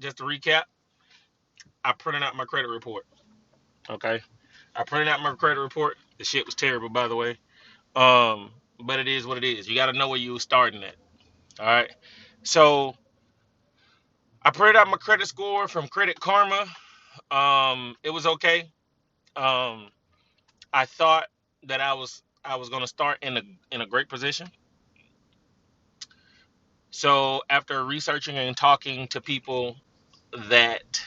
just to recap, I printed out my credit report. Okay, I printed out my credit report. The shit was terrible, by the way. But it is what it is. You got to know where you were starting at. All right. So I printed out my credit score from Credit Karma. It was okay. Um, I thought that I was gonna start in a great position. So after researching and talking to people that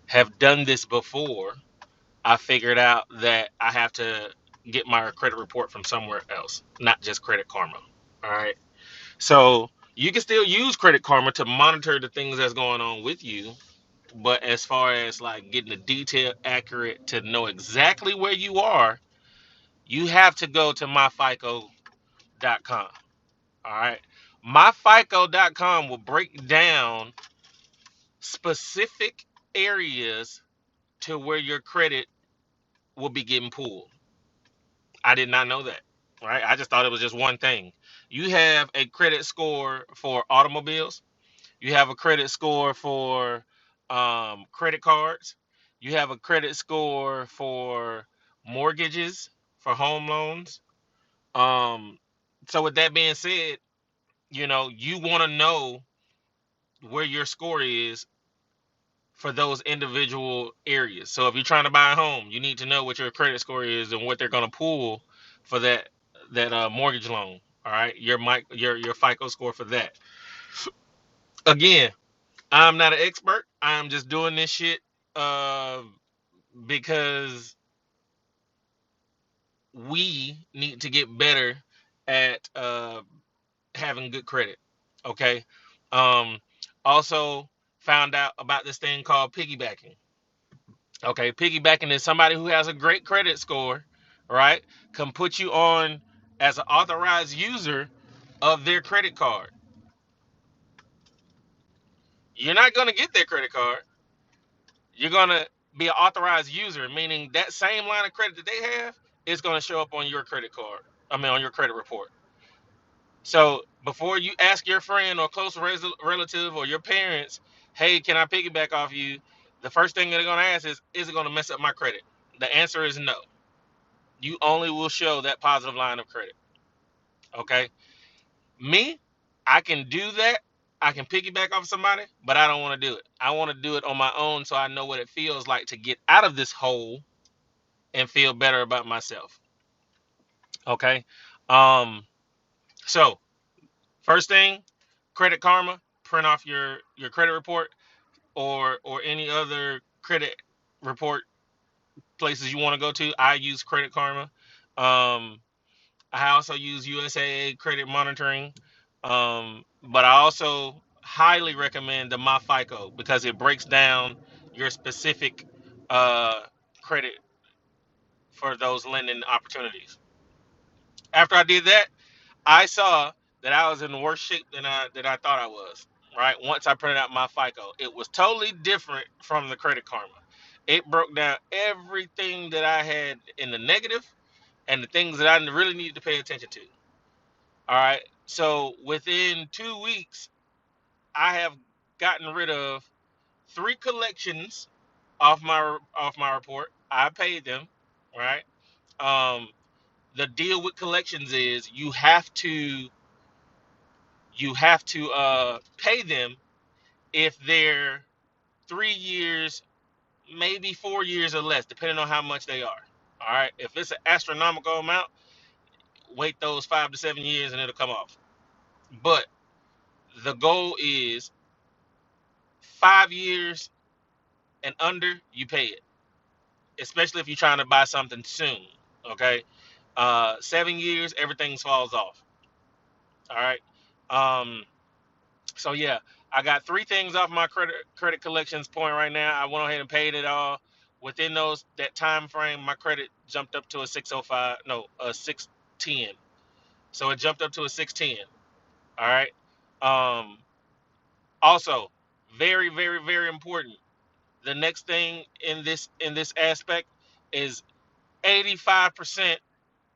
have done this before, I figured out that I have to get my credit report from somewhere else, not just Credit Karma. All right. So you can still use Credit Karma to monitor the things that's going on with you. But as far as like getting the detail accurate to know exactly where you are, you have to go to myfico.com. All right. MyFiCo.com will break down specific areas to where your credit will be getting pulled. I did not know that. Right. I just thought it was just one thing. You have a credit score for automobiles. You have a credit score for credit cards. You have a credit score for mortgages, for home loans. Um, so with that being said, you want to know where your score is for those individual areas. So if you're trying to buy a home, you need to know what your credit score is and what they're going to pull for that mortgage loan. All right, your FICO score for that. Again, I'm not an expert. I'm just doing this shit uh, because we need to get better at having good credit. Okay. Um, Also found out about this thing called piggybacking. Okay, piggybacking is somebody who has a great credit score, right? Can put you on as an authorized user of their credit card. You're not gonna get their credit card. You're gonna be an authorized user, meaning that same line of credit that they have is gonna show up on your credit card. I mean, on your credit report. So before you ask your friend or close relative or your parents, "Hey, can I piggyback off you?" The first thing they're gonna ask is it gonna mess up my credit? The answer is no. You only will show that positive line of credit. Okay. Me, I can do that. I can piggyback off somebody, but I don't want to do it. I want to do it on my own so I know what it feels like to get out of this hole and feel better about myself. Okay. Um, so first thing, Credit Karma, print off your credit report or any other credit report places you want to go to. I use Credit Karma. Um, I also use USAA credit monitoring. But I also highly recommend the MyFiCo because it breaks down your specific uh, credit for those lending opportunities. After I did that, I saw that I was in worse shape than I thought I was. Right. Once I printed out my FICO, it was totally different from the Credit Karma. It broke down everything that I had in the negative and the things that I really needed to pay attention to. All right. So within 2 weeks, I have gotten rid of three collections off my report. I paid them. Right. Um, the deal with collections is you have to pay them if they're 3 years, maybe 4 years or less, depending on how much they are. All right. If it's an astronomical amount, wait those 5 to 7 years and it'll come off. But the goal is 5 years and under, you pay it, especially if you're trying to buy something soon. Okay. 7 years, everything falls off. All right. Um, So yeah, I got three things off my credit collections point right now. I went ahead and paid it all. Within that time frame, my credit jumped up to a 605, no, a 610. So it jumped up to a 610. All right. Um, Also, very, very, very important. The next thing in this aspect is 85%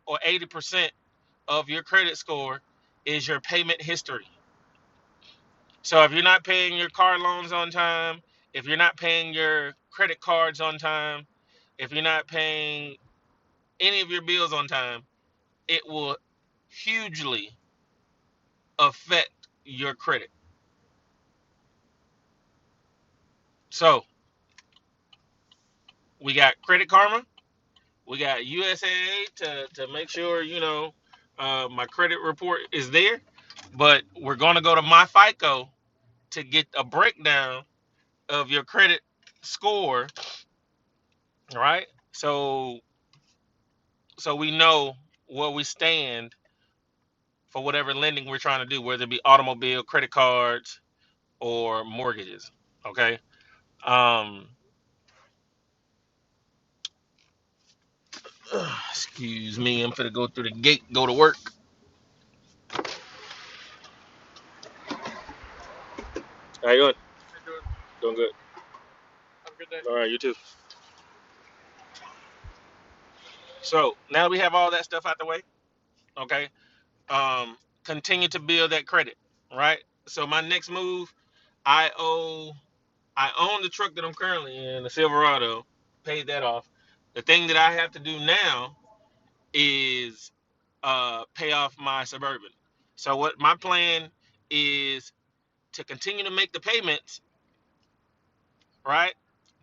or 80% of your credit score is your payment history. So if you're not paying your car loans on time, if you're not paying your credit cards on time, if you're not paying any of your bills on time, it will hugely affect your credit. So we got Credit Karma, we got USAA to make sure my credit report is there, but we're gonna go to MyFiCo to get a breakdown of your credit score, right? So we know where we stand for whatever lending we're trying to do, whether it be automobile, credit cards, or mortgages. Okay. Um, excuse me, I'm finna go through the gate, go to work. How you doing? Doing good. Have a good day. All right, you too. So now we have all that stuff out the way. Okay. Continue to build that credit, right? So my next move, I owe I own the truck that I'm currently in, the Silverado, paid that off. The thing that I have to do now is pay off my Suburban. So what my plan is to continue to make the payments, right?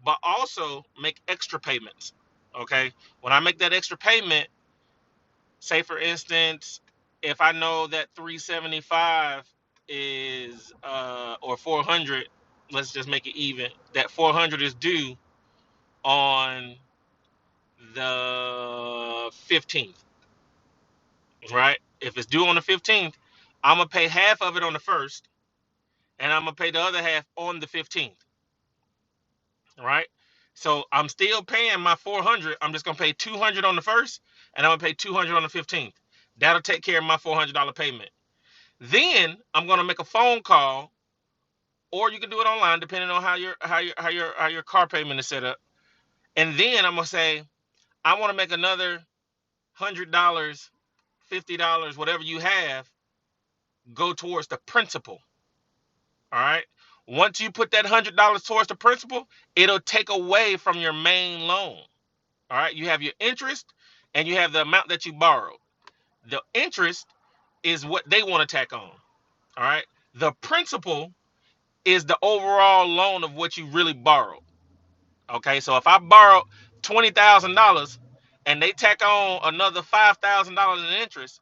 But also make extra payments. Okay. When I make that extra payment, say for instance, if I know that 375 is or 400, let's just make it even. That 400 is due on the 15th, right? If it's due on the 15th, I'm gonna pay half of it on the first, and I'm gonna pay the other half on the 15th, right? So I'm still paying my 400. I'm just gonna pay 200 on the first, and I'm gonna pay 200 on the 15th. That'll take care of my $400 payment. Then I'm gonna make a phone call, or you can do it online, depending on how your car payment is set up. And then I'm gonna say I want to make another $100, $50, whatever you have, go towards the principal. All right. Once you put that $100 towards the principal, it'll take away from your main loan. All right. You have your interest and you have the amount that you borrowed. The interest is what they want to tack on. All right. The principal is the overall loan of what you really borrowed. Okay. So if I borrowed $20,000 and they tack on another $5,000 in interest,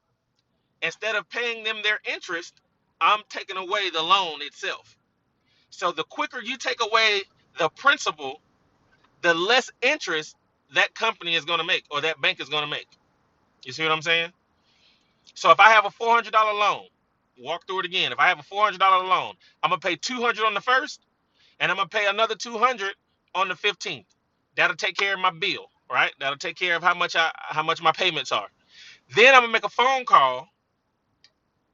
instead of paying them their interest, I'm taking away the loan itself. So the quicker you take away the principal, the less interest that company is going to make or that bank is going to make. You see what I'm saying? So if I have a $400 loan, walk through it again. If I have a $400 loan, I'm going to pay 200 on the first and I'm going to pay another 200 on the 15th. That'll take care of my bill, right? That'll take care of how much my payments are. Then I'm going to make a phone call,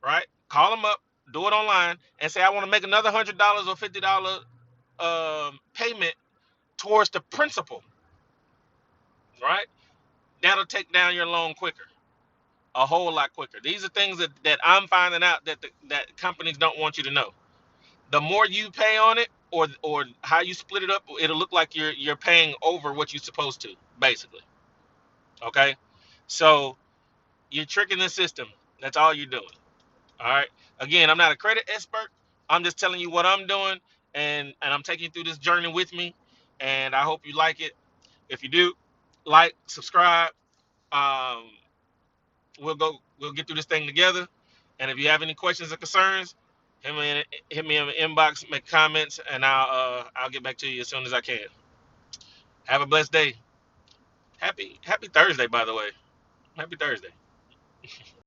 right? Call them up, do it online, and say I want to make another $100 or $50 payment towards the principal, right? That'll take down your loan quicker, a whole lot quicker. These are things that I'm finding out that companies don't want you to know. The more you pay on it, or how you split it up, it'll look like you're paying over what you're supposed to, basically. Okay, so you're tricking the system. That's all you're doing. All right. Again, I'm not a credit expert. I'm just telling you what I'm doing, and I'm taking you through this journey with me. And I hope you like it. If you do, like, subscribe. Um, we'll get through this thing together. And if you have any questions or concerns, hit me in the inbox, make comments, and I'll get back to you as soon as I can. Have a blessed day. Happy Thursday, by the way. Happy Thursday.